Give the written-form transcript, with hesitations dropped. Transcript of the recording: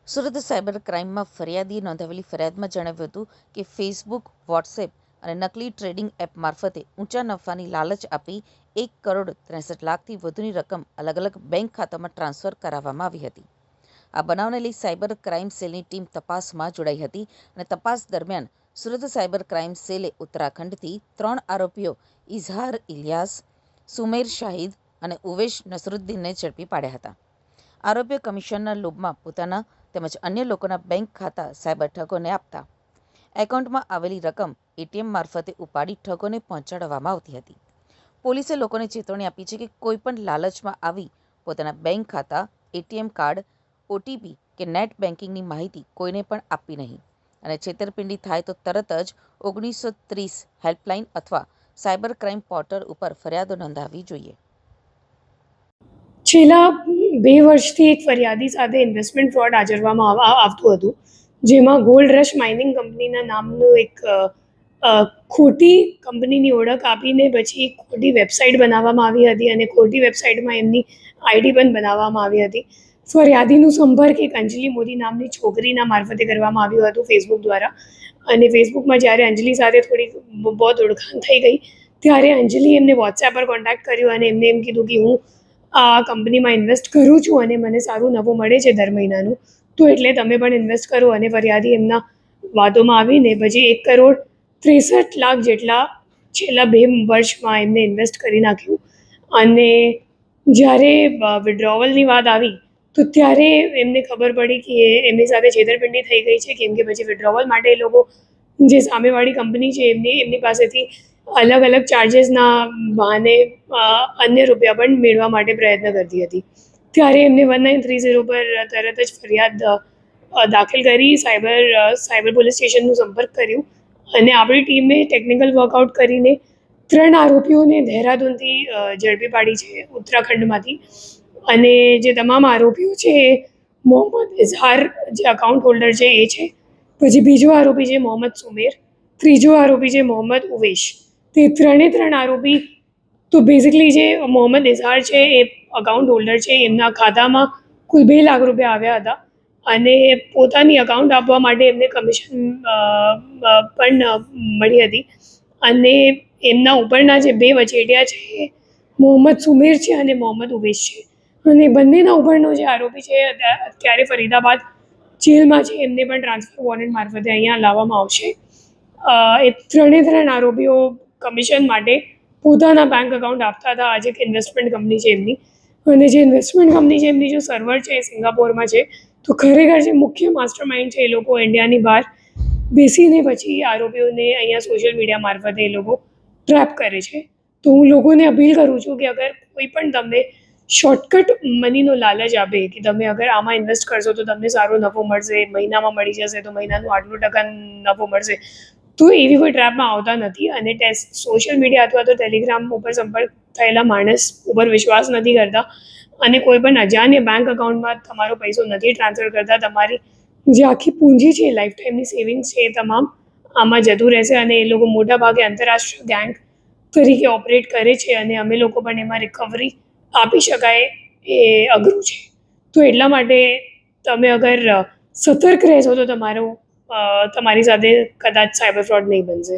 Surat cyber ક્રાઇમમાં ફરિયાદીએ નોંધાવેલી ફરિયાદમાં જણાવ્યું હતું કે ફેસબુક, વોટ્સએપ અને નકલી ટ્રેડિંગ એપ મારફતે ઊંચા નફાની લાલચ આપી 1,63,00,000થી વધુની રકમ અલગ અલગ બેંક ખાતામાં ટ્રાન્સફર કરાવવામાં આવી હતી. આ બનાવને લઈ સાયબર ક્રાઇમ સેલની ટીમ તપાસમાં જોડાઈ હતી અને તપાસ દરમિયાન સુરત સાયબર ક્રાઇમ સેલે ઉત્તરાખંડથી 3 આરોપીઓ ઇઝહાર ઇલિયાસ, સુમેર શાહિદ અને ઉવેશ નસરુદ્દીનને ઝડપી પાડ્યા હતા. આરોપીઓ કમિશનના લોભમાં પોતાના તેમજ અન્ય લોકોના બેંક ખાતા સાયબર ઠગોને આપતા. એકાઉન્ટમાં આવેલી રકમ એટીએમ મારફતે ઉપાડી ઠગોને પહોંચાડવામાં આવતી હતી. પોલીસે લોકોને ચેતવણી આપી છે કે કોઈ પણ લાલચમાં આવી પોતાના બેંક ખાતા, એટીએમ કાર્ડ, ઓટીપી કે નેટ બેન્કિંગની માહિતી કોઈને પણ આપવી નહીં અને છેતરપિંડી થાય તો તરત જ 1930 હેલ્પલાઇન અથવા સાયબર ક્રાઇમ પોર્ટલ ઉપર ફરિયાદો નોંધાવવી જોઈએ. છેલ્લા 2 વર્ષથી એક ફરિયાદી સાથે ઇન્વેસ્ટમેન્ટ ફ્રોડ આચરવામાં આવતું હતું, જેમાં ગોલ્ડ રશ માઇનિંગ કંપનીના નામનું એક ખોટી કંપનીની ઓળખ આપીને પછી ખોટી વેબસાઇટ બનાવવામાં આવી હતી અને ખોટી વેબસાઇટમાં એમની આઈડી પણ બનાવવામાં આવી હતી. ફરિયાદીનો સંપર્ક એક અંજલિ મોદી નામની છોકરીના મારફતે કરવામાં આવ્યું હતું ફેસબુક દ્વારા. અને ફેસબુકમાં જ્યારે અંજલિ સાથે થોડી બહુ ઓળખાણ થઈ ગઈ ત્યારે અંજલિ એમને વોટ્સએપ પર કોન્ટેક્ટ કર્યો અને એમને એમ કીધું કે હું આ કંપનીમાં ઇન્વેસ્ટ કરું છું અને મને સારું નફો મળે છે દર મહિનાનું, તો એટલે તમે પણ ઇન્વેસ્ટ કરો. અને ફરિયાદી એમના વાતોમાં આવીને પછી 1,63,00,000 જેટલા છેલ્લા 2 વર્ષમાં એમને ઇન્વેસ્ટ કરી નાખ્યું. અને જ્યારે વિડ્રોવલની વાત આવી તો ત્યારે એમને ખબર પડી કે એમની સાથે છેતરપિંડી થઈ ગઈ છે, કેમ કે પછી વિડ્રોવલ માટે એ લોકો જે સામેવાળી કંપની છે એમની પાસેથી અલગ અલગ ચાર્જિસના બહાને અન્ય રૂપિયા પણ મેળવવા માટે પ્રયત્ન કરતી હતી. ત્યારે એમને 1930 પર તરત જ ફરિયાદ દાખલ કરી સાયબર પોલીસ સ્ટેશનનો સંપર્ક કર્યો અને આપણી ટીમે ટેકનિકલ વર્કઆઉટ કરીને 3 આરોપીઓને દહેરાદૂનથી ઝડપી પાડી છે, ઉત્તરાખંડમાંથી. અને જે તમામ આરોપીઓ છે એ મોહમ્મદ ઇઝહાર જે અકાઉન્ટ હોલ્ડર છે એ છે. પછી બીજો આરોપી છે મોહમ્મદ સુમેર, ત્રીજો આરોપી છે મોહમ્મદ ઉવેશ. તે 3 આરોપી તો બેઝિકલી જે મોહમ્મદ ઇઝહાર છે એ અકાઉન્ટ હોલ્ડર છે, એમના ખાતામાં કુલ 2 લાખ રૂપિયા આવ્યા હતા અને પોતાની અકાઉન્ટ આપવા માટે એમને કમિશન પણ મળી હતી. અને એમના ઉપરના જે 2 વચેટિયા છે એ મોહમ્મદ સુમેર છે અને મોહમ્મદ ઉવેશ છે. અને બંનેના ઉપરનો જે આરોપી છે અત્યારે ફરીદાબાદ જેલમાં છે, એમને પણ ટ્રાન્સફર વોરંટ મારફતે અહીંયા લાવવામાં આવશે. એ 3 આરોપીઓ કમિશન માટે પોતાના બેંક એકાઉન્ટ આપતા હતા. આજે એક ઇન્વેસ્ટમેન્ટ કંપની છે એમની, અને જે ઇન્વેસ્ટમેન્ટ કંપની છે એમની જો સર્વર છે એ સિંગાપોરમાં છે. તો ખરેખર જે મુખ્ય માસ્ટર માઇન્ડ છે એ લોકો ઇન્ડિયાની બહાર બેસીને પછી આરોપીઓને અહીંયા સોશિયલ મીડિયા મારફતે એ લોકો ટ્રેપ કરે છે. તો હું લોકોને અપીલ કરું છું કે અગર કોઈ પણ તમને શોર્ટકટ મનીનો લાલચ આપે કે તમે અગર આમાં ઇન્વેસ્ટ કરશો તો તમને સારો નફો મળશે, મહિનામાં મળી જશે, તો મહિનાનું આટલું ટકા નફો મળશે, તો એવી કોઈ ટ્રેપમાં આવતા નથી. અને સોશિયલ મીડિયા અથવા તો ટેલિગ્રામ ઉપર સંપર્ક થયેલા માણસ ઉપર વિશ્વાસ નથી કરતા અને કોઈ પણ અજાણ્ય બેંક એકાઉન્ટમાં તમારો પૈસો નથી ટ્રાન્સફર કરતા. તમારી જે આખી પૂંજી છે, લાઈફ ટાઈમની સેવિંગ્સ છે, એ તમામ આમાં જતું રહેશે. અને એ લોકો મોટાભાગે આંતરરાષ્ટ્રીય ગેંગ તરીકે ઓપરેટ કરે છે અને અમે લોકો પણ એમાં રિકવરી આપી શકાય એ અઘરું છે. તો એટલા માટે તમે અગર સતર્ક રહેશો તો તમારી સાથે કદાચ સાયબર ફ્રોડ નહીં બનશે.